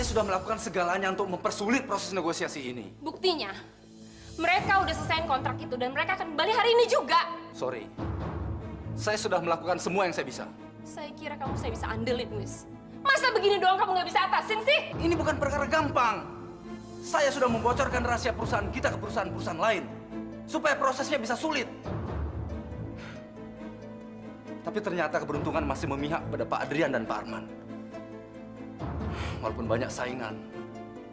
sudah melakukan segalanya untuk mempersulit proses negosiasi ini. Buktinya, mereka udah selesaiin kontrak itu dan mereka akan kembali hari ini juga. Sorry, saya sudah melakukan semua yang saya bisa. Saya kira saya bisa andelin, Wis. Masa begini doang kamu nggak bisa atasin sih? Ini bukan perkara gampang. Saya sudah membocorkan rahasia perusahaan kita ke perusahaan-perusahaan lain, supaya prosesnya bisa sulit. Tapi ternyata keberuntungan masih memihak pada Pak Adrian dan Pak Arman. Walaupun banyak saingan,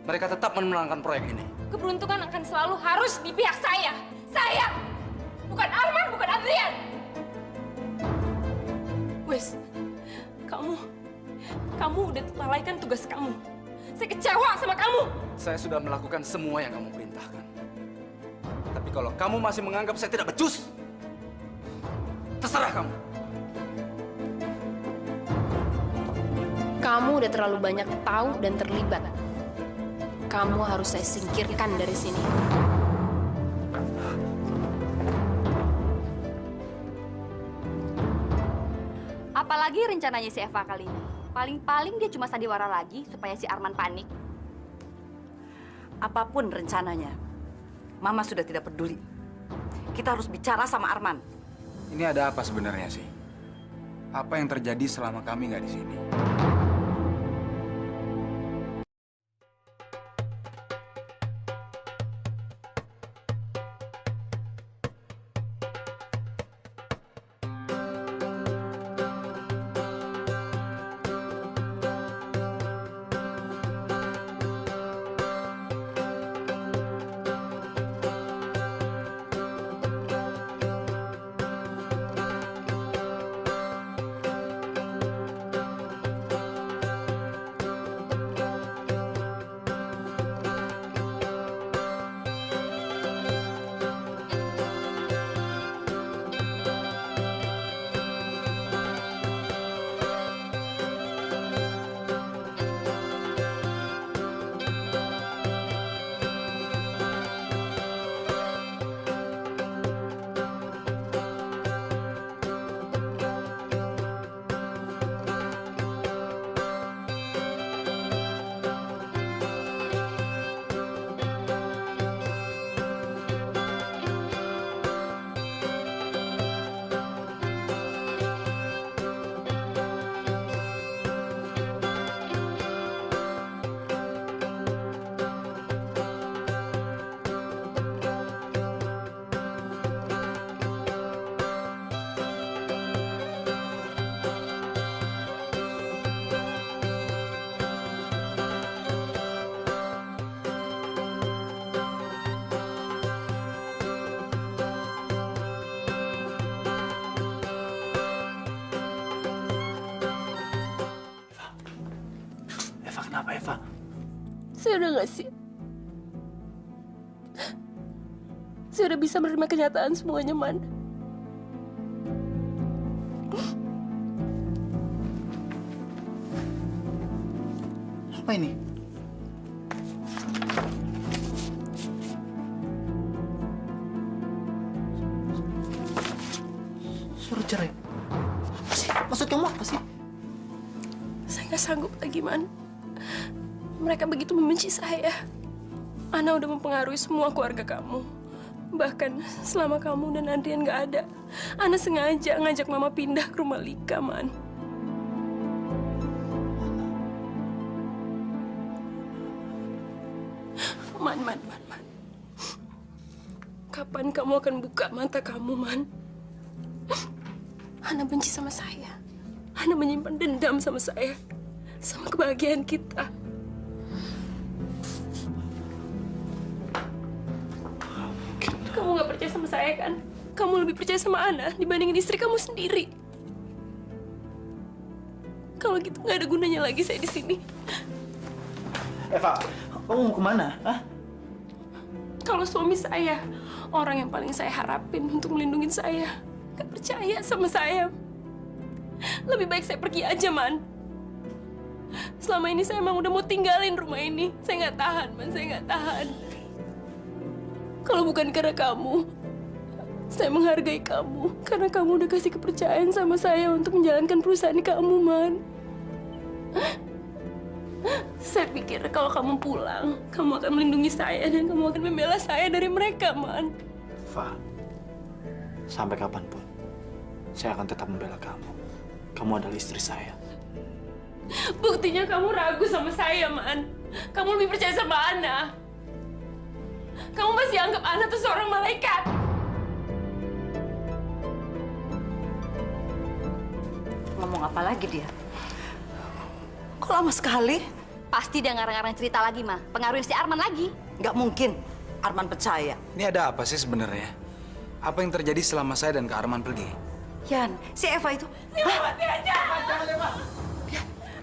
mereka tetap memenangkan proyek ini. Keberuntungan akan selalu harus di pihak saya. Saya! Bukan Arman, bukan Adrian! Wes, kamu udah lalaikan tugas kamu. Saya kecewa sama kamu. Saya sudah melakukan semua yang kamu perintahkan. Tapi kalau kamu masih menganggap saya tidak becus, terserah kamu. Kamu udah terlalu banyak tahu dan terlibat. Kamu harus saya singkirkan dari sini. Apalagi rencananya si Eva kali ini. Paling-paling dia cuma sandiwara lagi supaya si Arman panik. Apapun rencananya, Mama sudah tidak peduli. Kita harus bicara sama Arman. Ini ada apa sebenarnya sih? Apa yang terjadi selama kami nggak di sini? Kenapa, Eva? Saya udah nggak siap. Saya udah bisa menerima kenyataan semuanya, Man. Apa ini? Surat cerai. Apa sih? Maksud kamu apa sih? Saya nggak sanggup lagi, Man. Mereka begitu membenci saya. Ana udah mempengaruhi semua keluarga kamu. Bahkan selama kamu dan Adrian nggak ada, Ana sengaja ngajak Mama pindah ke rumah Lika, Man. Man. Kapan kamu akan buka mata kamu, Man? Ana benci sama saya. Ana menyimpan dendam sama saya. Sama kebahagiaan kita. Kamu nggak percaya sama saya, kan? Kamu lebih percaya sama Ana dibandingin istri kamu sendiri. Kalau gitu nggak ada gunanya lagi saya di sini. Eva, kamu mau kemana? Hah? Kalau suami saya, orang yang paling saya harapin untuk melindungi saya, nggak percaya sama saya. Lebih baik saya pergi aja, Man. Selama ini saya emang udah mau tinggalin rumah ini. Saya nggak tahan, Man. Saya nggak tahan. Kalau bukan karena kamu, saya menghargai kamu. Karena kamu udah kasih kepercayaan sama saya untuk menjalankan perusahaan kamu, Man. Saya pikir kalau kamu pulang, kamu akan melindungi saya dan kamu akan membela saya dari mereka, Man. Fa, sampai kapanpun, saya akan tetap membela kamu. Kamu adalah istri saya. Buktinya kamu ragu sama saya, Man. Kamu lebih percaya sama Ana. Kamu masih anggap Ana tuh seorang malaikat. Ngomong apa lagi dia? Kok lama sekali? Pasti dia ngarang-ngarang cerita lagi, Ma. Pengaruhin si Arman lagi. Nggak mungkin Arman percaya. Ini ada apa sih sebenarnya? Apa yang terjadi selama saya dan Kak Arman pergi? Yan, si Eva itu. Mati aja.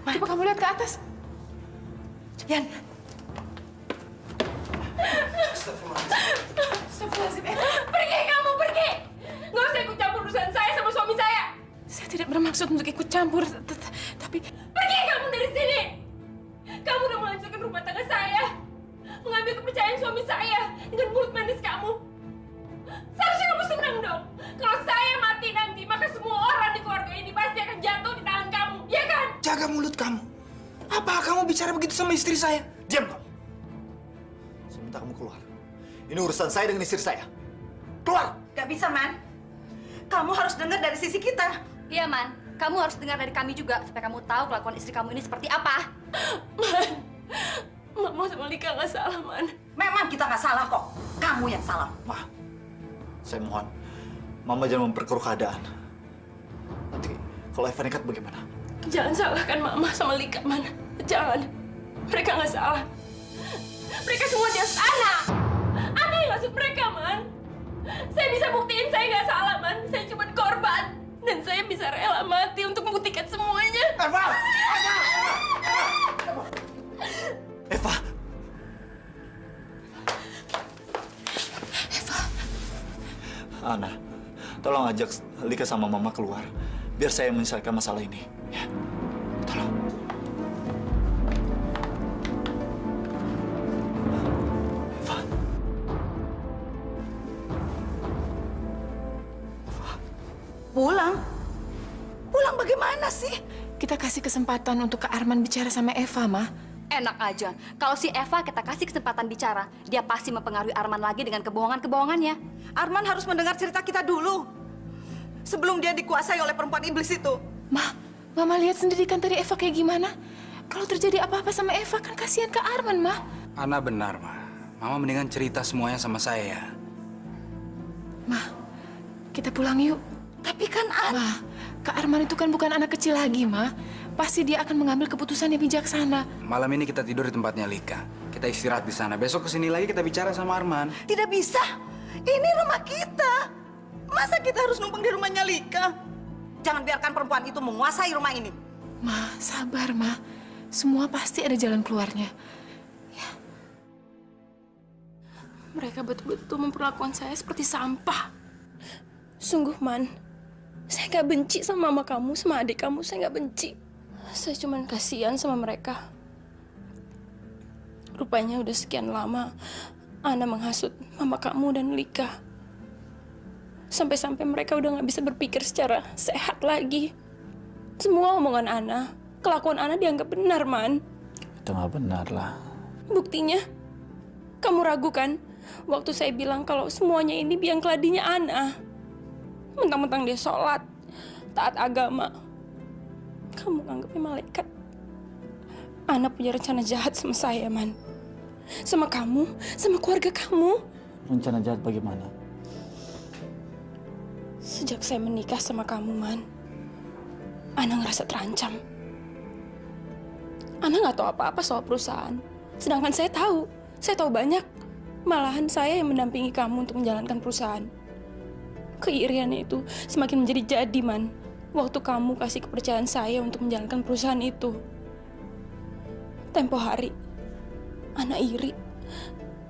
Coba kamu lihat ke atas. Yan, Pergi kamu, pergi. Nggak usah ikut campur urusan saya sama suami saya. Saya tidak bermaksud untuk ikut campur, tapi Pergi kamu dari sini. Kamu udah menghancurkan rumah tangga saya. Mengambil kepercayaan suami saya dengan mulut manis kamu. Seharusnya kamu senang dong. Kalau saya mati nanti, maka semua orang di keluarga ini pasti akan jatuh di tangan kamu. Ya kan? Jaga mulut kamu. Apa kamu bicara begitu sama istri saya? Diam kamu. Saya minta kamu keluar. Ini urusan saya dengan istri saya. Keluar! nggak bisa, Man. Kamu harus dengar dari sisi kita. Iya, Man. Kamu harus dengar dari kami juga supaya kamu tahu kelakuan istri kamu ini seperti apa. Man, Mama sama Lika nggak salah, Man. Memang kita nggak salah kok. Kamu yang salah. Ma, saya mohon, Mama jangan memperkeruh keadaan. Nanti kalau Eva nekat bagaimana? Jangan salahkan Mama sama Lika, Man. Jangan. Mereka nggak salah. Mereka semua just Ana. Ana yang ngasut mereka, Man. Saya bisa buktiin saya nggak salah, Man. Saya cuma korban. Dan saya bisa rela mati untuk membuktikan semuanya. Eva! Eva! Eva, Ana, tolong ajak Lika sama Mama keluar. Biar saya menyelesaikan masalah ini. Ya, tolong. Eva. Pulang? Pulang bagaimana sih? kita kasih kesempatan untuk Kak Arman bicara sama Eva, Ma. Enak aja. Kalau si Eva kita kasih kesempatan bicara, dia pasti mempengaruhi Arman lagi dengan kebohongan-kebohongannya. Arman harus mendengar cerita kita dulu. Sebelum dia dikuasai oleh perempuan iblis itu. Ma, Mama lihat sendiri kan tadi Eva kayak gimana? Kalau terjadi apa-apa sama Eva kan kasihan Kak Arman, Ma. Ana benar, Ma. Mama mendingan cerita semuanya sama saya. Ma, kita pulang yuk. Tapi kan Ma, Kak Arman itu kan bukan anak kecil lagi, Ma. Pasti dia akan mengambil keputusan yang bijaksana. Malam ini kita tidur di tempatnya Lika. Kita istirahat di sana. Besok kesini lagi kita bicara sama Arman. tidak bisa. Ini rumah kita. Masa kita harus numpang di rumahnya Lika? Jangan biarkan perempuan itu menguasai rumah ini. Ma, sabar, Ma. Semua pasti ada jalan keluarnya. Mereka betul-betul memperlakukan saya seperti sampah. Sungguh, Man. Saya nggak benci sama mama kamu, sama adik kamu. Saya nggak benci. Saya cuma kasihan sama mereka. Rupanya udah sekian lama Ana menghasut mama kamu dan Lika. Sampai-sampai mereka udah nggak bisa berpikir secara sehat lagi. Semua omongan Ana, kelakuan Ana dianggap benar, Man. Itu nggak benar lah. Buktinya, kamu ragu kan? Waktu saya bilang kalau semuanya ini biang keladinya Ana. Mentang-mentang dia sholat, taat agama. Kamu anggapnya malaikat. Ana punya rencana jahat sama saya, Man. Sama kamu, sama keluarga kamu. Rencana jahat bagaimana? Sejak saya menikah sama kamu, Man, Ana ngerasa terancam. Ana nggak tahu apa-apa soal perusahaan. Sedangkan saya tahu banyak. Malahan saya yang mendampingi kamu untuk menjalankan perusahaan. Keiriannya itu semakin menjadi jadi, Man. Waktu kamu kasih kepercayaan saya untuk menjalankan perusahaan itu. Tempo hari, Ana iri.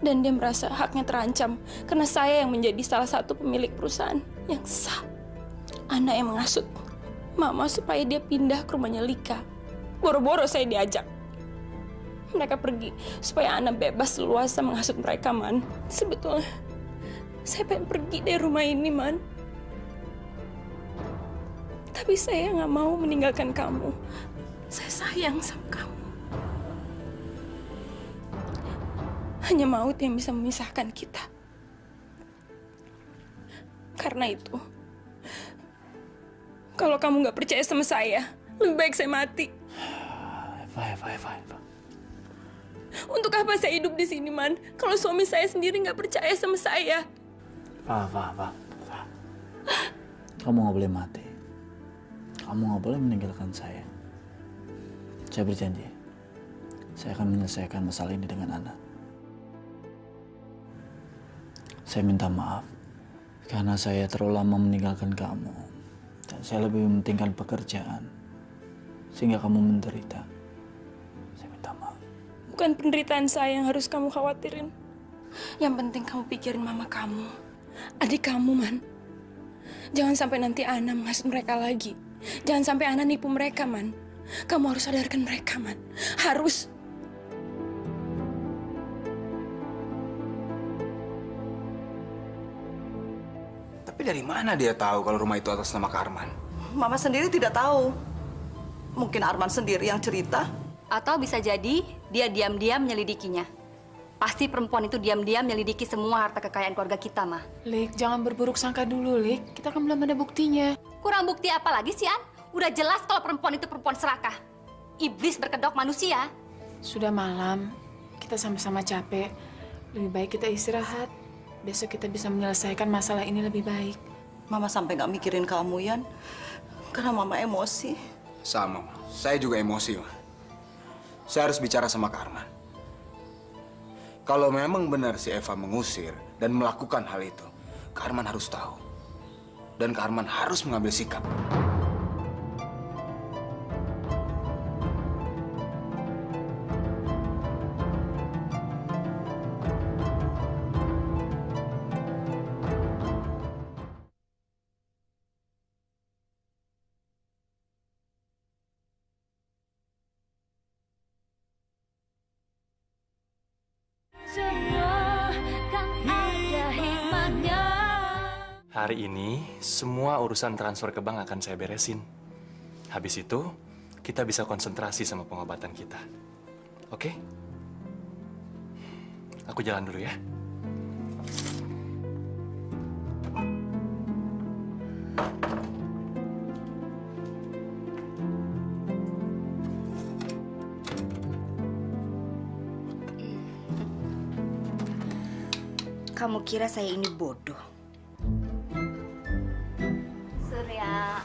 Dan dia merasa haknya terancam karena saya yang menjadi salah satu pemilik perusahaan yang sah. Ana yang menghasut Mama supaya dia pindah ke rumahnya Lika. Boro-boro saya diajak. Mereka pergi supaya Ana bebas leluasa menghasut mereka, Man. Sebetulnya saya pengen pergi dari rumah ini, Man. Tapi saya nggak mau meninggalkan kamu. Saya sayang sama kamu. Hanya maut yang bisa memisahkan kita. Karena itu, kalau kamu nggak percaya sama saya, lebih baik saya mati. Eva. Untuk apa saya hidup di sini, Man? Kalau suami saya sendiri nggak percaya sama saya. Eva. Kamu nggak boleh mati. Kamu nggak boleh meninggalkan saya. Saya berjanji, saya akan menyelesaikan masalah ini dengan Ana. Saya minta maaf karena saya terlalu lama meninggalkan kamu. Dan saya lebih mementingkan pekerjaan sehingga kamu menderita. Saya minta maaf. Bukan penderitaan saya yang harus kamu khawatirin. Yang penting kamu pikirin mama kamu, adik kamu, Man. Jangan sampai nanti Ana menghasut mereka lagi. Jangan sampai Ana nipu mereka, Man. Kamu harus sadarkan mereka, Man. Harus. Tapi dari mana dia tahu kalau rumah itu atas nama Kak Arman? Mama sendiri tidak tahu. Mungkin Arman sendiri yang cerita. Atau bisa jadi dia diam-diam menyelidikinya. Pasti perempuan itu diam-diam menyelidiki semua harta kekayaan keluarga kita, Mah. Lik, jangan berburuk sangka dulu, Lik. Kita kan belum ada buktinya. Kurang bukti apa lagi sih, An? Udah jelas kalau perempuan itu perempuan serakah. Iblis berkedok manusia. Sudah malam, kita sama-sama capek. Lebih baik kita istirahat. Besok kita bisa menyelesaikan masalah ini lebih baik. Mama sampai nggak mikirin kamu, Yan. Karena Mama emosi. Sama, Ma. Saya juga emosi, Ma. Saya harus bicara sama Kak Arman. Kalau memang benar si Eva mengusir dan melakukan hal itu, Kak Arman harus tahu. Dan Kak Arman harus mengambil sikap. Hari ini, semua urusan transfer ke bank akan saya beresin. Habis itu, kita bisa konsentrasi sama pengobatan kita. Oke? Aku jalan dulu ya. Kamu kira saya ini bodoh? Surya.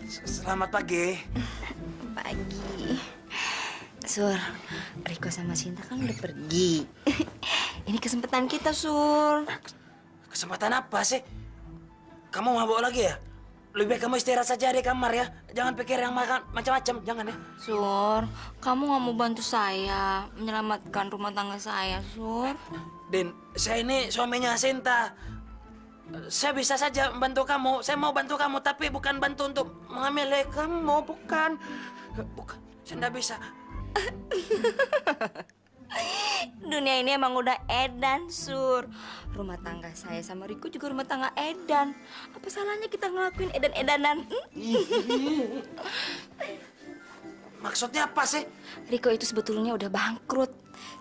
Selamat pagi. Pagi. Sur, Riko sama Sinta kan udah pergi. Ini kesempatan kita, Sur. Kesempatan apa sih? Kamu mabuk lagi ya? Lebih baik kamu istirahat saja di kamar ya. Jangan pikir yang macam-macam, jangan ya. Sur, kamu nggak mau bantu saya menyelamatkan rumah tangga saya, Sur? Din, saya ini suaminya Sinta. Saya bisa saja membantu kamu. Saya mau bantu kamu, tapi bukan bantu untuk mengambil kamu, bukan. Bukan, saya nggak bisa. Dunia ini emang udah edan, Sur. Rumah tangga saya sama Riko juga rumah tangga edan. Apa salahnya kita ngelakuin edan-edanan? Maksudnya apa sih? Riko itu sebetulnya udah bangkrut.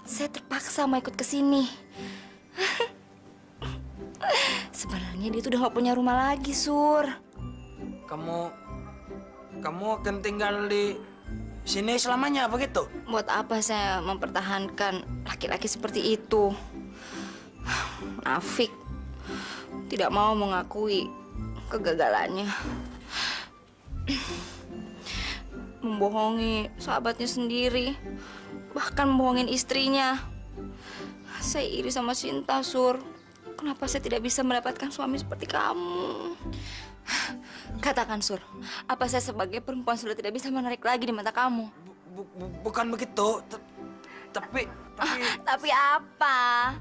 Saya terpaksa mau ikut ke sini. Sebenarnya dia tuh udah gak punya rumah lagi, Sur. Kamu akan tinggal di sini selamanya, begitu? Buat apa saya mempertahankan laki-laki seperti itu? Afik tidak mau mengakui kegagalannya. Membohongi sahabatnya sendiri, bahkan membohongin istrinya. Saya iri sama Sinta, Sur. Kenapa saya tidak bisa mendapatkan suami seperti kamu? Katakan, Sur, apa saya sebagai perempuan sudah tidak bisa menarik lagi di mata kamu? Bukan begitu, tapi... Tapi apa?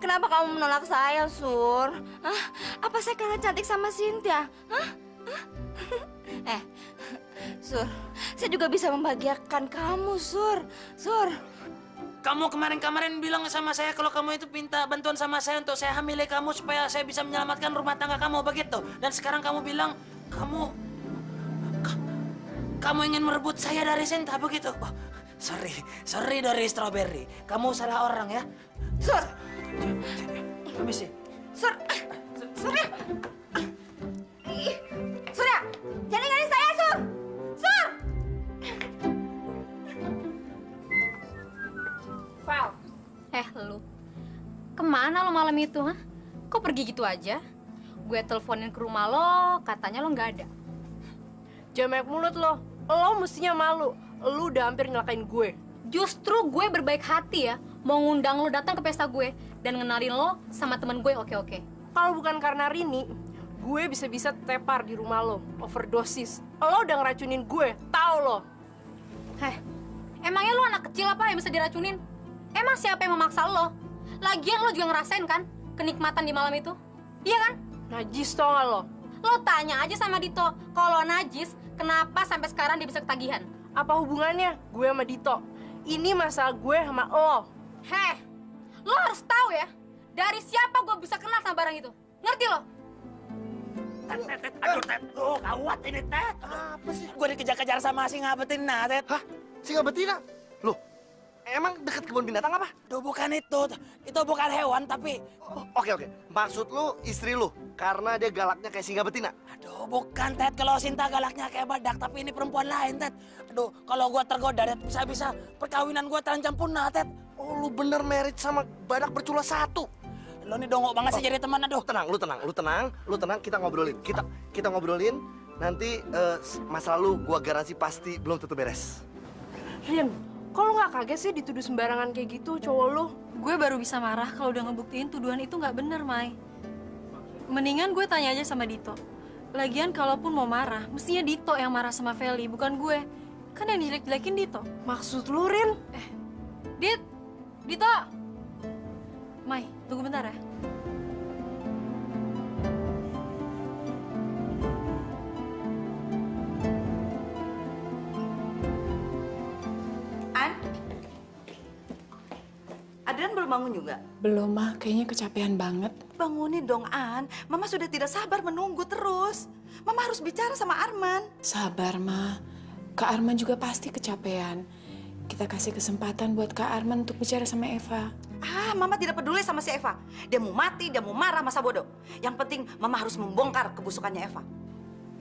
Kenapa kamu menolak saya, Sur? Apa saya kalah cantik sama Cynthia? Sur, saya juga bisa membahagiakan kamu, Sur. Kamu kemarin bilang sama saya kalau kamu itu minta bantuan sama saya untuk saya hamili kamu supaya saya bisa menyelamatkan rumah tangga kamu, begitu. Dan sekarang kamu bilang kamu ingin merebut saya dari Sinta, begitu. Oh, Sorry Dori Strawberry. Kamu salah orang ya. Sur, Permisi. Surya! Surya! Jangan ninggalin saya, Sur! Sur! Val. Lu. Kemana lo malam itu, ha? Kok pergi gitu aja? Gue teleponin ke rumah lo, katanya lo nggak ada. Jangan banyak mulut lo. Lo mestinya malu. Lo udah hampir nyelakain gue. Justru gue berbaik hati ya, mau ngundang lo datang ke pesta gue dan ngenalin lo sama temen gue, oke. Kalau bukan karena Rini, gue bisa-bisa tepar di rumah lo, overdosis. Lo udah ngeracunin gue, tahu lo. Emangnya lo anak kecil apa yang bisa diracunin? Emang siapa yang memaksa lo? Lagian lo juga ngerasain kan kenikmatan di malam itu? Iya kan? Najis tau gak lo? Lo tanya aja sama Dito, kalau najis, kenapa sampai sekarang dia bisa ketagihan? Apa hubungannya gue sama Dito? Ini masalah gue sama lo. Lo harus tahu ya, dari siapa gue bisa kenal sama barang itu. Ngerti lo? Aduh, Ted. Oh, gawat ini, Ted. Apa sih? Gue dikejar-kejar sama singa betina, Ted. Hah? Singa betina? Loh, emang dekat kebun binatang apa? Duh, bukan itu. Itu bukan hewan, tapi... Oke. Maksud lu istri lu, karena dia galaknya kayak singa betina? Aduh, bukan, Ted. Kalau Sinta galaknya kayak badak, tapi ini perempuan lain, Ted. Aduh, kalau gue tergoda, Ted, bisa-bisa perkawinan gue terancam punah, Ted. Oh, lu bener married sama badak bercula satu? Lo nih dongok banget sih jadi teman, aduh. Lu tenang, kita ngobrolin. Kita ngobrolin, nanti masa lalu gua garansi pasti belum tentu beres. Rian, kok lo gak kaget sih dituduh sembarangan kayak gitu cowok lo? Gue baru bisa marah kalau udah ngebuktiin tuduhan itu nggak bener, Mai. Mendingan gue tanya aja sama Dito. Lagian kalaupun mau marah, mestinya Dito yang marah sama Feli, bukan gue. Kan yang dijelek-jelekin Dito. Maksud lu, Rin? Dito! Mai, tunggu bentar ya. Adrian belum bangun juga? Belum, Mah. Kayaknya kecapean banget. Bangunin dong, An. Mama sudah tidak sabar menunggu terus. Mama harus bicara sama Arman. Sabar, Mah. Kak Arman juga pasti kecapean. Kita kasih kesempatan buat Kak Arman untuk bicara sama Eva. Mama tidak peduli sama si Eva. Dia mau mati, dia mau marah, masa bodoh. Yang penting Mama harus membongkar kebusukannya Eva.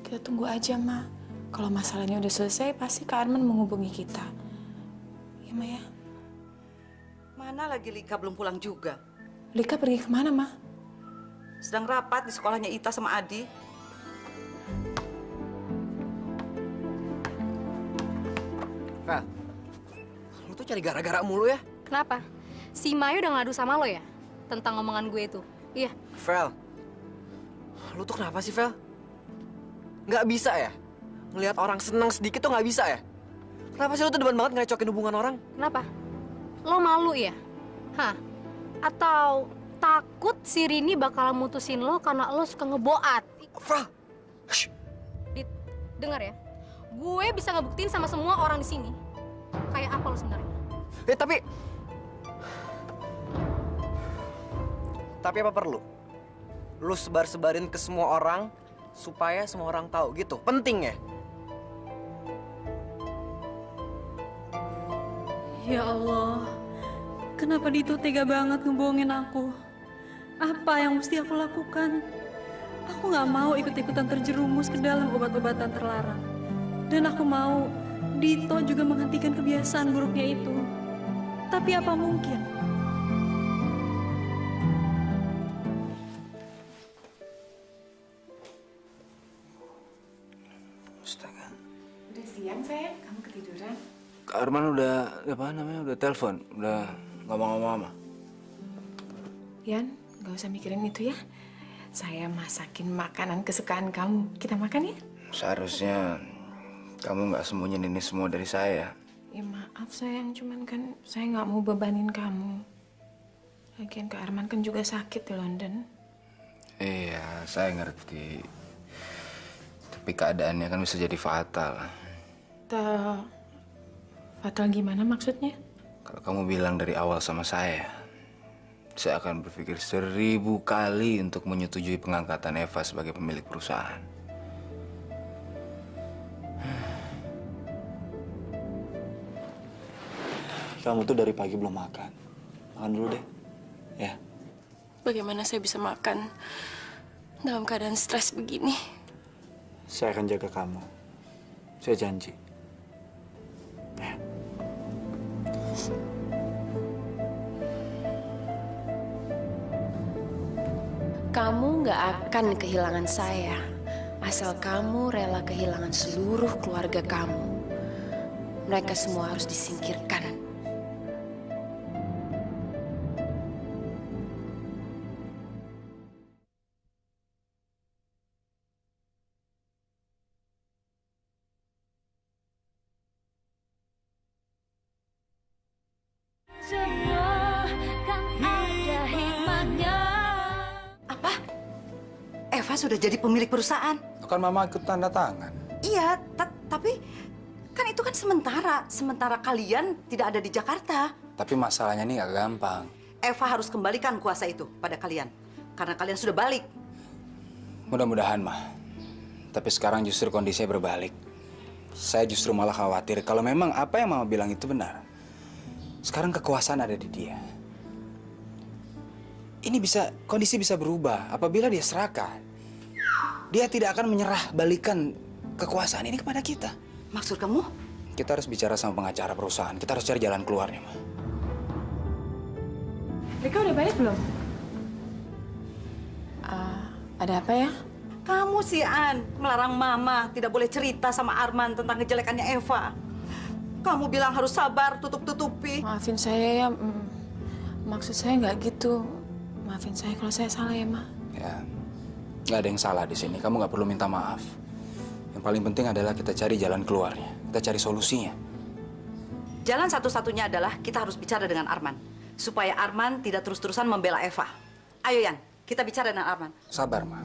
Kita tunggu aja, Ma. Kalau masalahnya udah selesai, pasti Kak Arman menghubungi kita. Ya, Ma ya? Mana lagi Lika belum pulang juga? Lika pergi kemana, Ma? Sedang rapat di sekolahnya Ita sama Adi. Fel, lu tuh cari gara-gara mulu ya? Kenapa? Si Mayu udah ngadu sama lo ya? Tentang omongan gue itu. Iya. Fel, lu tuh kenapa sih, Fel? Nggak bisa ya? Ngelihat orang senang sedikit tuh nggak bisa ya? Kenapa sih lu tuh demen banget ngerecokin hubungan orang? Kenapa? Lo malu ya? Hah? Atau takut si Rini bakal mutusin lo karena lo suka ngeboat? Fel! Dengar ya, gue bisa ngebuktiin sama semua orang di sini. Kayak apa lo sebenarnya? Tapi apa perlu? Lu sebar-sebarin ke semua orang supaya semua orang tahu gitu. Penting ya? Ya Allah, kenapa Dito tega banget ngebohongin aku? Apa yang mesti aku lakukan? Aku nggak mau ikut-ikutan terjerumus ke dalam obat-obatan terlarang. Dan aku mau Dito juga menghentikan kebiasaan buruknya itu. Tapi apa mungkin? Astaga. Udah siang, sayang. Kamu ketiduran? Kak Arman udah telepon, udah ngomong-ngomong sama. Yan, gak usah mikirin itu ya. Saya masakin makanan kesukaan kamu. Kita makan ya? Seharusnya kamu nggak sembunyiin ini semua dari saya. Ya maaf sayang, cuman kan saya nggak mau bebanin kamu. Lagian Kak Arman kan juga sakit di London. Iya, saya ngerti. Tapi keadaannya kan bisa jadi fatal. Fatal gimana maksudnya? Kalau kamu bilang dari awal sama saya akan berpikir 1000 kali untuk menyetujui pengangkatan Eva sebagai pemilik perusahaan. kamu tuh dari pagi belum makan. Makan dulu deh, ya. Bagaimana saya bisa makan dalam keadaan stres begini? Saya akan jaga kamu. Saya janji. Ya. Kamu nggak akan kehilangan saya, asal kamu rela kehilangan seluruh keluarga kamu. Mereka semua harus disingkirkan. Eva sudah jadi pemilik perusahaan. Kan Mama ikut tanda tangan. Iya, tapi kan itu kan sementara kalian tidak ada di Jakarta. Tapi masalahnya ini nggak gampang. Eva harus kembalikan kuasa itu pada kalian. Karena kalian sudah balik. Mudah-mudahan, Mah. Tapi sekarang justru kondisinya berbalik. Saya justru malah khawatir kalau memang apa yang Mama bilang itu benar. Sekarang kekuasaan ada di dia. Kondisi bisa berubah apabila dia serakah. Dia tidak akan menyerah balikan kekuasaan ini kepada kita. Maksud kamu? Kita harus bicara sama pengacara perusahaan. Kita harus cari jalan keluarnya, Ma. Rika udah balik belum? Ada apa ya? Kamu sih, An, melarang Mama tidak boleh cerita sama Arman tentang kejelekannya Eva. Kamu bilang harus sabar, tutup-tutupi. Maafin saya ya. Maksud saya nggak gitu. Maafin saya kalau saya salah ya, Ma. Ya, nggak ada yang salah di sini. Kamu nggak perlu minta maaf. Yang paling penting adalah kita cari jalan keluarnya. Kita cari solusinya. Jalan satu-satunya adalah kita harus bicara dengan Arman. Supaya Arman tidak terus-terusan membela Eva. Ayo, Yan, kita bicara dengan Arman. Sabar, Ma.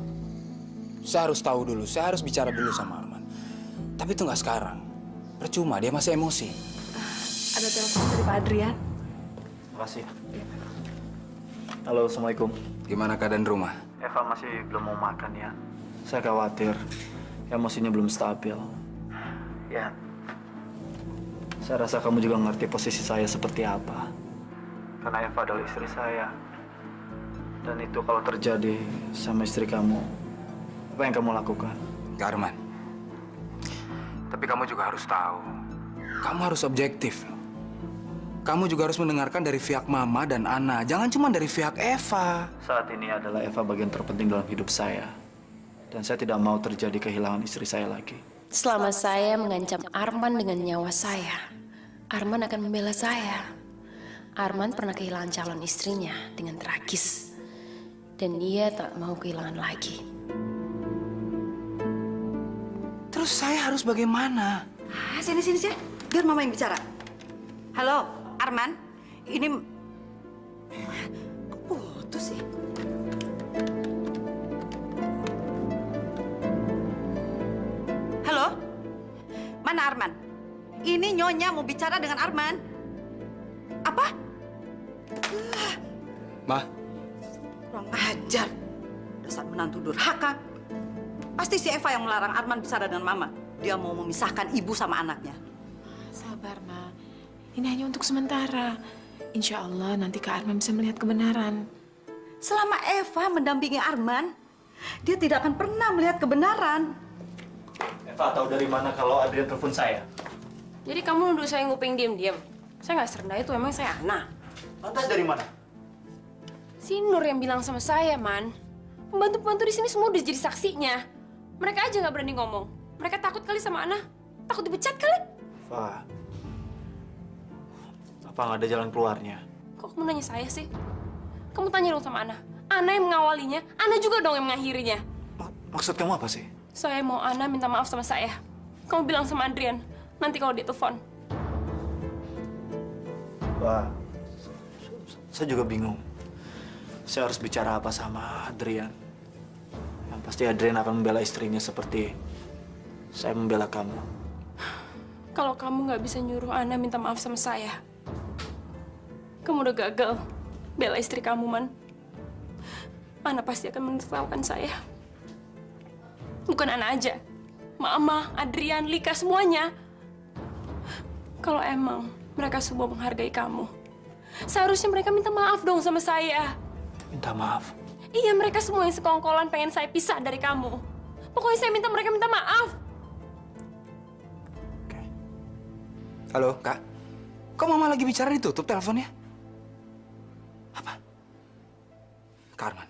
Saya harus tahu dulu. Saya harus bicara dulu sama Arman. Tapi itu nggak sekarang. Percuma, dia masih emosi. Ada telepon dari Pak Adrian. Makasih. Halo, Assalamualaikum. Gimana keadaan rumah? Eva masih belum mau makan ya. Saya khawatir emosinya belum stabil. Ya. Saya rasa kamu juga ngerti posisi saya seperti apa. Karena Eva adalah istri saya. Dan itu kalau terjadi sama istri kamu, apa yang kamu lakukan? Arman. Tapi kamu juga harus tahu. Kamu harus objektif. Kamu juga harus mendengarkan dari pihak Mama dan Ana. Jangan cuma dari pihak Eva. Saat ini adalah Eva bagian terpenting dalam hidup saya. Dan saya tidak mau terjadi kehilangan istri saya lagi. Selama saya mengancam Arman dengan nyawa saya, Arman akan membela saya. Arman pernah kehilangan calon istrinya dengan tragis. Dan dia tak mau kehilangan lagi. Terus saya harus bagaimana? Sini. Biar Mama yang bicara. Halo, Arman. Ini... Kok putus sih? Halo? Mana Arman? Ini Nyonya mau bicara dengan Arman. Apa? Ma. Kurang ajar. Dasar menantu durhaka. Pasti si Eva yang melarang Arman bicara dengan Mama. Dia mau memisahkan ibu sama anaknya. Sabar, Ma. Ini hanya untuk sementara. Insya Allah nanti Kak Arman bisa melihat kebenaran. Selama Eva mendampingi Arman, dia tidak akan pernah melihat kebenaran. Eva tahu dari mana kalau Adrian telepon saya? Jadi kamu nuduh saya nguping diam-diam? Saya nggak serendah itu, emang saya Ana. Lantas dari mana? Si Nur yang bilang sama saya, Man. Pembantu-pembantu di sini semua udah jadi saksinya. Mereka aja nggak berani ngomong. Mereka takut kali sama Ana. Takut dipecat kali. Eva, apa nggak ada jalan keluarnya? Kok kamu nanya saya sih? Kamu tanya dong sama Ana. Ana yang mengawalinya, Ana juga dong yang mengakhirinya. Maksud kamu apa sih? Saya mau Ana minta maaf sama saya. Kamu bilang sama Adrian, nanti kalau dia telepon. Wah, saya juga bingung. Saya harus bicara apa sama Adrian. Yang pasti Adrian akan membela istrinya seperti saya membela kamu. Kalau kamu nggak bisa nyuruh Ana minta maaf sama saya, kamu udah gagal bela istri kamu, Man. Ana pasti akan menertawakan saya. Bukan Ana aja. Mama, Adrian, Lika, semuanya. Kalau emang Mereka semua menghargai kamu. Seharusnya mereka minta maaf dong sama saya. Minta maaf. Iya, mereka semua yang sekongkolan pengen saya pisah dari kamu. Pokoknya saya minta mereka minta maaf. Halo, Kak. Kok Mama lagi bicara ditutup teleponnya? Apa? Kak Arman,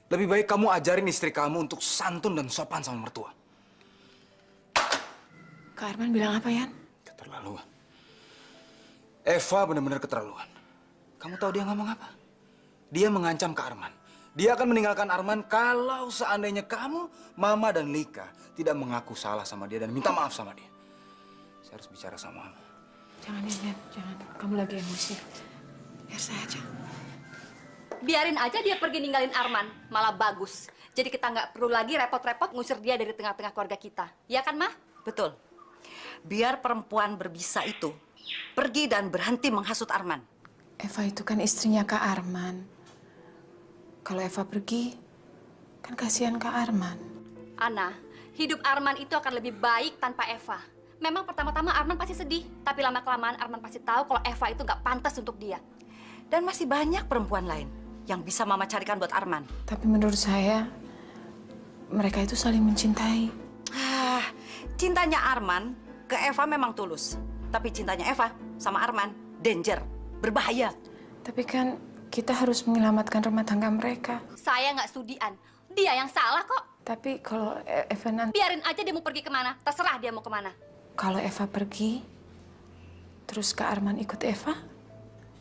lebih baik kamu ajarin istri kamu untuk santun dan sopan sama mertua. Kak Arman bilang apa, Yan? Keterlaluan. Eva benar-benar keterlaluan. Kamu tahu dia ngomong apa? Dia mengancam Kak Arman. Dia akan meninggalkan Arman kalau seandainya kamu, Mama, dan Lika tidak mengaku salah sama dia dan minta maaf sama dia. Saya harus bicara sama Mama. Jangan, Yan. Jangan. Kamu lagi emosi. Biar saya aja. Biarin aja dia pergi ninggalin Arman, malah bagus. Jadi kita nggak perlu lagi repot-repot ngusir dia dari tengah-tengah keluarga kita. Ya kan, Ma? Betul. Biar perempuan berbisa itu pergi dan berhenti menghasut Arman. Eva itu kan istrinya Kak Arman. Kalau Eva pergi, kan kasihan Kak Arman. Ana, hidup Arman itu akan lebih baik tanpa Eva. Memang pertama-tama Arman pasti sedih, tapi lama-kelamaan Arman pasti tahu kalau Eva itu nggak pantas untuk dia. Dan masih banyak perempuan lain yang bisa Mama carikan buat Arman. Tapi menurut saya, mereka itu saling mencintai. Cintanya Arman ke Eva memang tulus. Tapi cintanya Eva sama Arman, danger, berbahaya. Tapi kan kita harus menyelamatkan rumah tangga mereka. Saya nggak sudian. Dia yang salah kok. Tapi kalau Eva nanti... Biarin aja dia mau pergi kemana. Terserah dia mau kemana. Kalau Eva pergi, terus Kak Arman ikut Eva,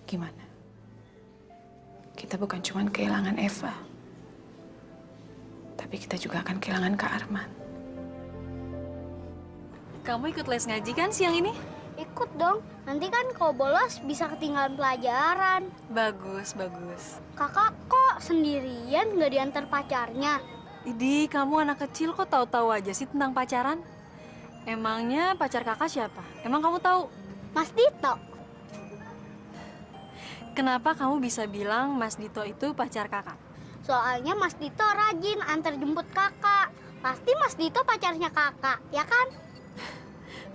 gimana? Kita bukan cuma kehilangan Eva, tapi kita juga akan kehilangan Kak Arman. Kamu ikut les ngaji kan siang ini? Ikut dong. Nanti kan kalau bolos bisa ketinggalan pelajaran. Bagus, bagus. Kakak kok sendirian nggak diantar pacarnya? Idi, kamu anak kecil kok tahu-tahu aja sih tentang pacaran? Emangnya pacar kakak siapa? Emang kamu tahu? Mas Dito. Kenapa kamu bisa bilang Mas Dito itu pacar kakak? Soalnya Mas Dito rajin antar jemput kakak. Pasti Mas Dito pacarnya kakak, ya kan?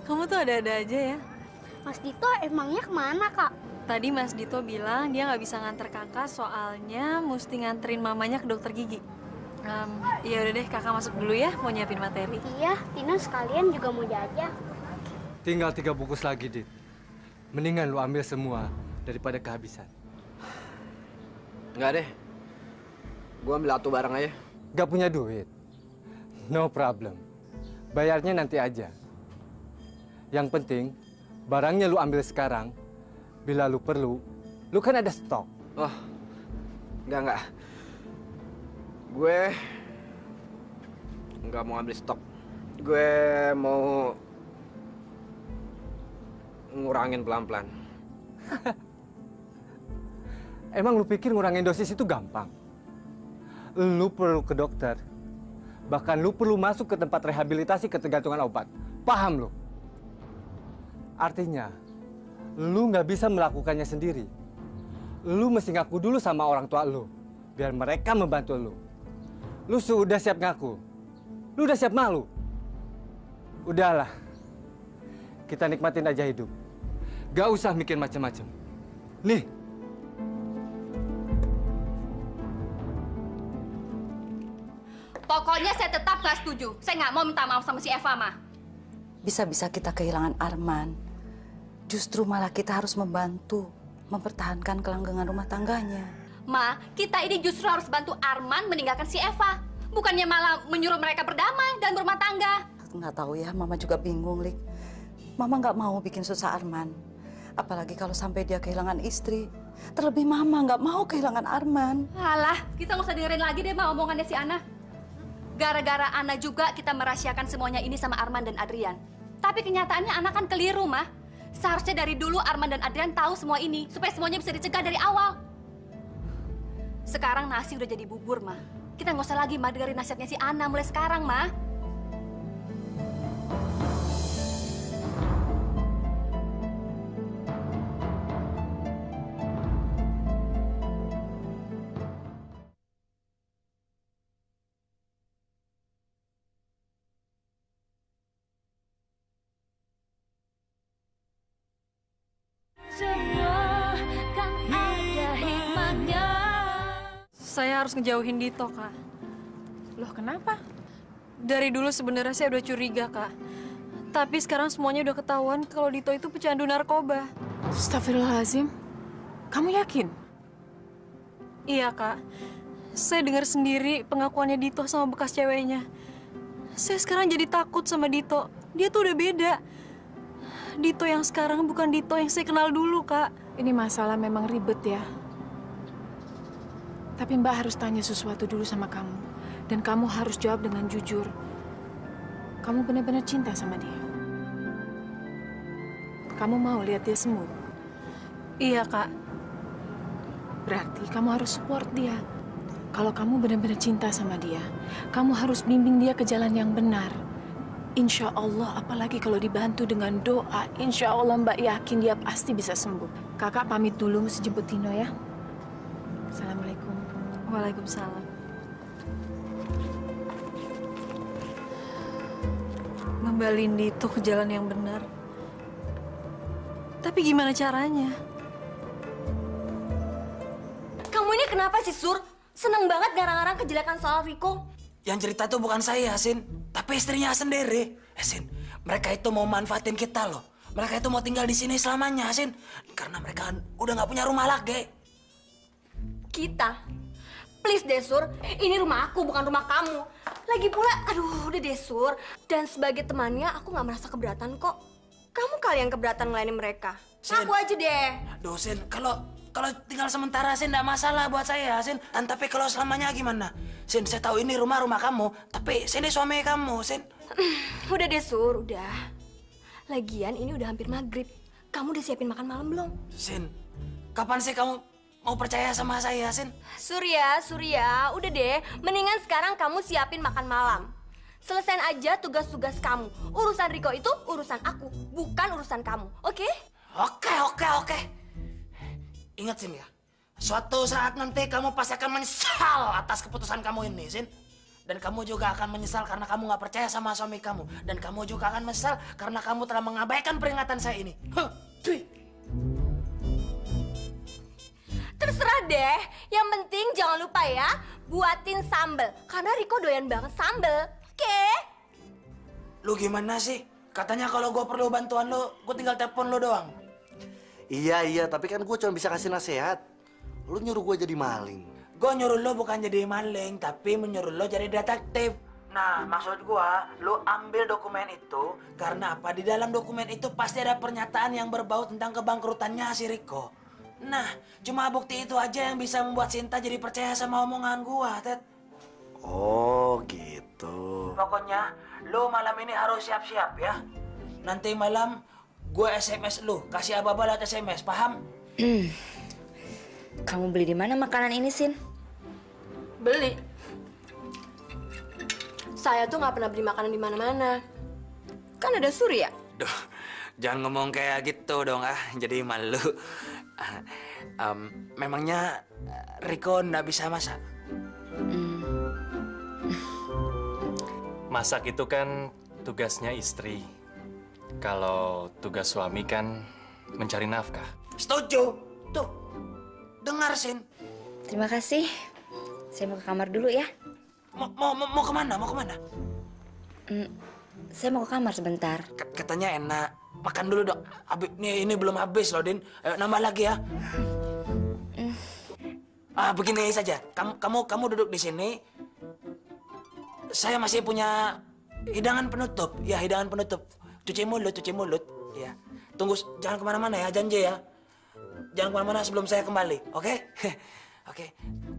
Kamu tuh ada-ada aja ya. Mas Dito emangnya kemana, Kak? Tadi Mas Dito bilang dia nggak bisa nganter kakak soalnya mesti nganterin mamanya ke dokter gigi. Ya udah deh, kakak masuk dulu ya, mau nyiapin materi. Iya, Tina sekalian juga mau jajan. Tinggal 3 bungkus lagi, Dit. Mendingan lu ambil semua daripada kehabisan. Enggak deh. Gua ambil satu barang aja. Gak punya duit? No problem. Bayarnya nanti aja. Yang penting, barangnya lu ambil sekarang. Bila lu perlu, lu kan ada stok. Oh, enggak. Gue nggak mau ambil stok. Gue mau ngurangin pelan-pelan. Emang lu pikir ngurangin dosis itu gampang? Lu perlu ke dokter. Bahkan lu perlu masuk ke tempat rehabilitasi ketergantungan obat. Paham lu? Artinya, lu nggak bisa melakukannya sendiri. Lu mesti ngaku dulu sama orang tua lu, biar mereka membantu lu. Lu sudah siap ngaku? Lu udah siap malu? Udahlah, kita nikmatin aja hidup. Gak usah mikir macam-macam. Nih. Pokoknya saya tetap nggak setuju. Saya nggak mau minta maaf sama si Eva, Ma. Bisa-bisa kita kehilangan Arman. Justru malah kita harus membantu mempertahankan kelanggengan rumah tangganya. Ma, kita ini justru harus bantu Arman meninggalkan si Eva. Bukannya malah menyuruh mereka berdamai dan berumah tangga. Nggak tahu ya, Mama juga bingung, Lik. Mama nggak mau bikin susah Arman. Apalagi kalau sampai dia kehilangan istri. Terlebih Mama nggak mau kehilangan Arman. Alah, kita nggak usah dengerin lagi deh, Ma, omongannya si Ana. Gara-gara Ana juga kita merahasiakan semuanya ini sama Arman dan Adrian. Tapi kenyataannya Ana kan keliru, Ma. Seharusnya dari dulu Arman dan Adrian tahu semua ini, supaya semuanya bisa dicegah dari awal. Sekarang nasi udah jadi bubur, Ma. Kita nggak usah lagi, Ma, dengerin nasihatnya si Ana mulai sekarang, Ma. Saya harus ngejauhin Dito, Kak. Loh, kenapa? Dari dulu sebenarnya saya udah curiga, Kak. Tapi sekarang semuanya udah ketahuan kalau Dito itu pecandu narkoba. Astagfirullahaladzim. Kamu yakin? Iya, Kak. Saya dengar sendiri pengakuannya Dito sama bekas ceweknya. Saya sekarang jadi takut sama Dito. Dia tuh udah beda. Dito yang sekarang bukan Dito yang saya kenal dulu, Kak. Ini masalah memang ribet ya. Tapi Mbak harus tanya sesuatu dulu sama kamu. Dan kamu harus jawab dengan jujur. Kamu benar-benar cinta sama dia. Kamu mau lihat dia sembuh? Iya, Kak. Berarti kamu harus support dia. Kalau kamu benar-benar cinta sama dia, kamu harus bimbing dia ke jalan yang benar. Insya Allah, apalagi kalau dibantu dengan doa, insya Allah Mbak yakin dia pasti bisa sembuh. Kakak pamit dulu, mesti jemput Tino ya. Assalamualaikum. Waalaikumsalam. Ngembalin Dito ke jalan yang benar. Tapi gimana caranya? Kamu ini kenapa sih, Sur? Seneng banget ngarang-ngarang kejelekan soal Riko. Yang cerita tuh bukan saya, Sin. Tapi istrinya sendiri. Sin, mereka itu mau manfaatin kita loh. Mereka itu mau tinggal di sini selamanya, Sin. Karena mereka udah nggak punya rumah lagi. Kita? Please deh, Sur. Ini rumah aku, bukan rumah kamu. Lagi pula, aduh, udah deh, Sur. Dan sebagai temannya, aku nggak merasa keberatan kok. Kamu kali yang keberatan ngelainin mereka. Ngaku aja deh. Aduh, Sin, kalau tinggal sementara, Sin, nggak masalah buat saya, Sin. Tapi kalau selamanya gimana? Sin, saya tahu ini rumah kamu, tapi sini suami kamu, Sin. Udah deh, Sur, udah. Lagian ini udah hampir maghrib. Kamu udah siapin makan malam belum? Sin, kapan sih kamu mau percaya sama saya, Sin? Surya, udah deh. Mendingan sekarang kamu siapin makan malam. Selesain aja tugas-tugas kamu. Urusan Riko itu urusan aku, bukan urusan kamu, oke? Oke. Ingat, Sin, ya. Suatu saat nanti kamu pasti akan menyesal atas keputusan kamu ini, Sin. Dan kamu juga akan menyesal karena kamu nggak percaya sama suami kamu. Dan kamu juga akan menyesal karena kamu telah mengabaikan peringatan saya ini. Terserah deh. Yang penting jangan lupa ya, buatin sambel. Karena Riko doyan banget sambel. Oke? Lu gimana sih? Katanya kalau gue perlu bantuan lu, gue tinggal telepon lu doang. Iya, tapi kan gue cuma bisa kasih nasihat. Lu nyuruh gue jadi maling. Gue nyuruh lo bukan jadi maling, tapi menyuruh lo jadi detektif. Nah, maksud gue, lo ambil dokumen itu karena apa? Di dalam dokumen itu pasti ada pernyataan yang berbau tentang kebangkrutannya si Riko. Nah, cuma bukti itu aja yang bisa membuat Sinta jadi percaya sama omongan gue, Ted. Oh, gitu. Pokoknya, lo malam ini harus siap-siap ya. Nanti malam gue SMS lo, kasih abah lewat SMS, paham? Kamu beli di mana makanan ini, Sin? Beli. Saya tuh nggak pernah beli makanan di mana-mana. Kan ada Surya. Duh, jangan ngomong kayak gitu dong, jadi malu. Memangnya Riko nggak bisa masak? Masak itu kan tugasnya istri. Kalau tugas suami kan mencari nafkah. Setuju. Tuh, dengar, Sin. Terima kasih. Saya mau ke kamar dulu ya. Mau kemana? Saya mau ke kamar sebentar. Katanya enak. Makan dulu dong. Ini belum habis loh, Din. Ayo, nambah lagi ya. Begini saja. Kamu duduk di sini. Saya masih punya hidangan penutup. Ya, hidangan penutup. Cuci mulut. Ya. Tunggu, jangan kemana-mana ya, janji ya. Jangan kemana-mana sebelum saya kembali, oke? Oke.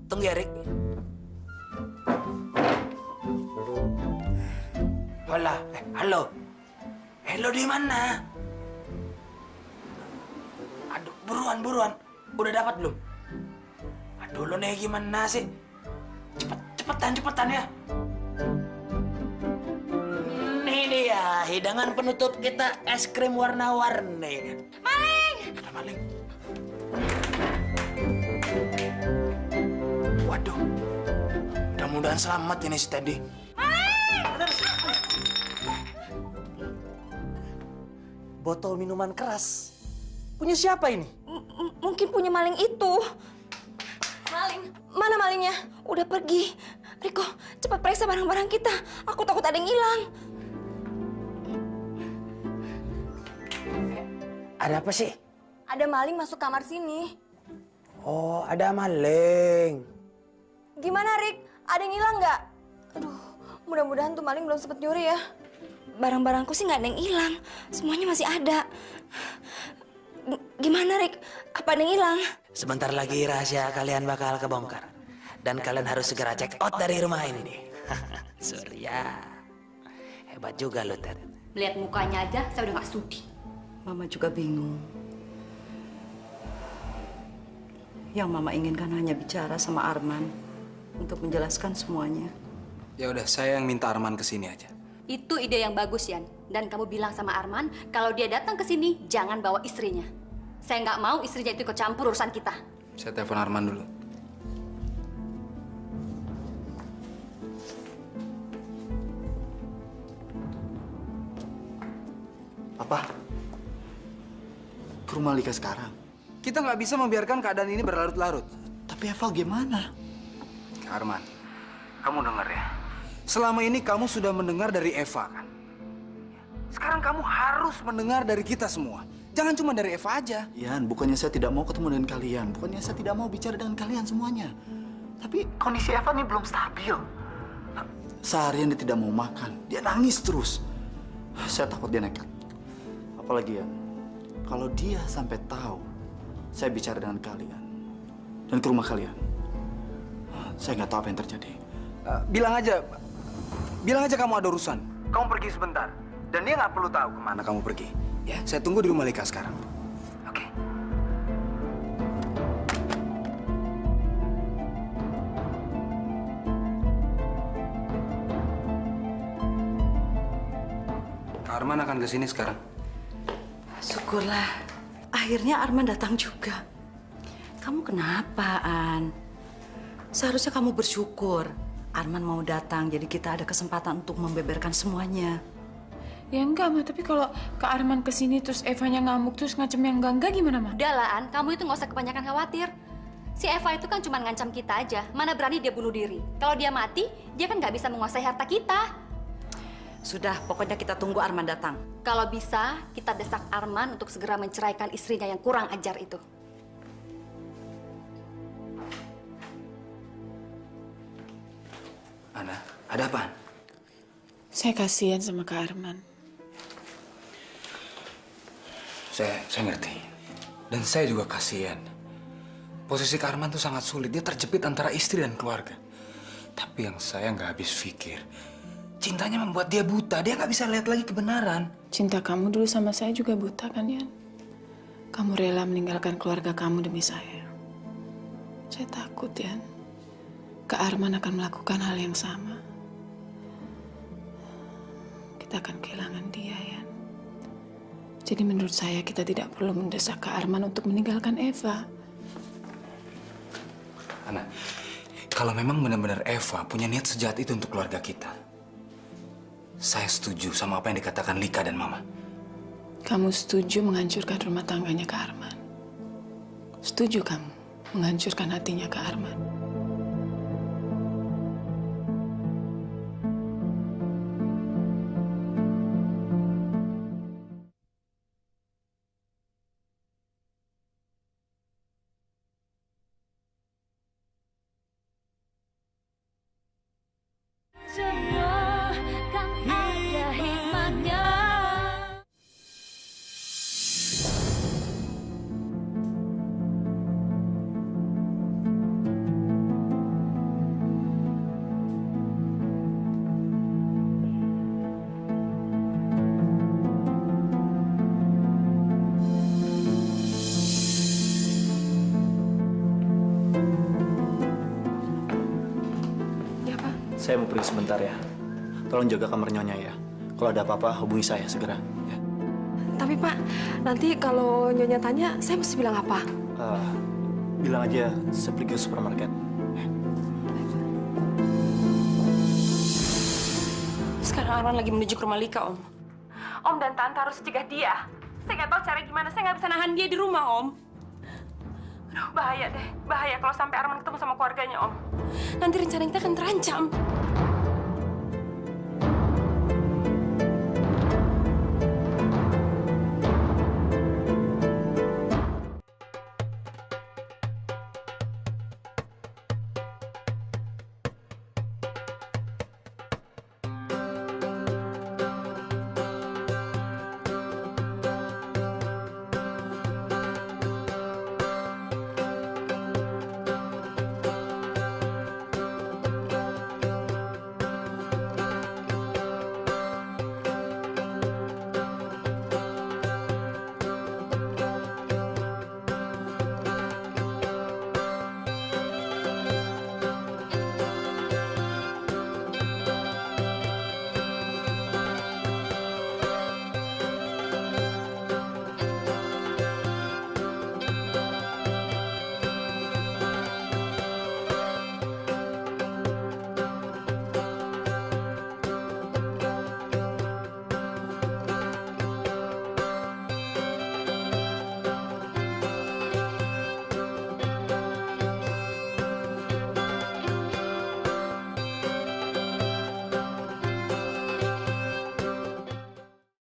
Tunggu ya, Rik. Walah, halo. Halo, di mana? Aduh, buruan. Udah dapat belum? Aduh, lo nih gimana sih? Cepetan ya. Nih dia, hidangan penutup kita, es krim warna-warni. Maling! Ada maling. Waduh, mudah-mudahan selamat ini si Teddy. Botol minuman keras. Punya siapa ini? Mungkin punya maling itu. Maling? Mana malingnya? semuanya udah pergi. Riko, cepat periksa barang-barang kita. Aku takut ada yang hilang. Ada apa sih? Ada maling masuk kamar sini. Oh, ada maling. Gimana, Rik? Ada yang hilang nggak? Aduh, mudah-mudahan tuh maling belum sempet nyuri ya. Barang-barangku sih nggak ada yang hilang. Semuanya masih ada. Gimana, Rik? Apa ada yang hilang? Sebentar lagi rahasia kalian bakal kebongkar. Dan kalian harus segera check out dari rumah ini nih. Surya. Hebat juga lo, Ted. Melihat mukanya aja, saya udah nggak sudi. Mama juga bingung. Yang Mama inginkan hanya bicara sama Arman untuk menjelaskan semuanya. Ya udah, saya yang minta Arman ke sini aja. Itu ide yang bagus, Yan. Dan kamu bilang sama Arman, kalau dia datang ke sini, jangan bawa istrinya. Saya nggak mau istrinya itu ikut campur urusan kita. Saya telepon Arman dulu. Apa? Ke rumah Lika sekarang? Kita nggak bisa membiarkan keadaan ini berlarut-larut. Tapi Eva gimana? Arman, kamu dengar ya. Selama ini kamu sudah mendengar dari Eva, kan? Sekarang kamu harus mendengar dari kita semua. Jangan cuma dari Eva aja. Yan, bukannya saya tidak mau ketemu dengan kalian. Bukannya saya tidak mau bicara dengan kalian semuanya. Tapi kondisi Eva ini belum stabil. Seharian dia tidak mau makan. Dia nangis terus. Saya takut dia nekat. Apalagi ya, kalau dia sampai tahu saya bicara dengan kalian dan ke rumah kalian, saya nggak tahu apa yang terjadi. Bilang aja kamu ada urusan. Kamu pergi sebentar. Dan dia nggak perlu tahu kemana kamu pergi. Ya, saya tunggu di rumah Lika sekarang. Oke. Arman akan ke sini sekarang. Syukurlah, akhirnya Arman datang juga. Kamu kenapa, An? Seharusnya kamu bersyukur. Arman mau datang, jadi kita ada kesempatan untuk membeberkan semuanya. Ya enggak, Ma. Tapi kalau Kak Arman kesini terus Evanya ngamuk terus ngacem yang enggak gimana, Ma? Udahlah, An. Kamu itu nggak usah kebanyakan khawatir. Si Eva itu kan cuma ngancam kita aja. Mana berani dia bunuh diri. Kalau dia mati, dia kan nggak bisa menguasai harta kita. Sudah, pokoknya kita tunggu Arman datang. Kalau bisa, kita desak Arman untuk segera menceraikan istrinya yang kurang ajar itu. Ana, ada apaan? Saya kasihan sama Kak Arman. Saya ngerti. Dan saya juga kasihan. Posisi Kak Arman tuh sangat sulit. Dia terjepit antara istri dan keluarga. Tapi yang saya nggak habis pikir, cintanya membuat dia buta. Dia nggak bisa lihat lagi kebenaran. Cinta kamu dulu sama saya juga buta kan, Yan? Kamu rela meninggalkan keluarga kamu demi saya. Saya takut, Yan. Kak Arman akan melakukan hal yang sama. Kita akan kehilangan dia, Yan. Jadi menurut saya kita tidak perlu mendesak Kak Arman untuk meninggalkan Eva. Ana, kalau memang benar-benar Eva punya niat sejahat itu untuk keluarga kita, saya setuju sama apa yang dikatakan Lika dan Mama. Kamu setuju menghancurkan rumah tangganya Kak Arman? Setuju kamu menghancurkan hatinya Kak Arman? Semua kan ada hikmahnya. Saya mau pergi sebentar ya. Tolong jaga kamar Nyonya ya. Kalau ada apa-apa, hubungi saya segera. Ya. Tapi Pak, nanti kalau Nyonya tanya, saya mesti bilang apa? Bilang aja saya pergi ke supermarket. Sekarang Arman lagi menuju ke rumah Lika, Om. Om dan Tante harus cegah dia. Saya nggak tahu cara gimana, saya nggak bisa nahan dia di rumah, Om. Bahaya deh, bahaya kalau sampai Arman ketemu sama keluarganya, Om. Nanti rencana kita akan terancam.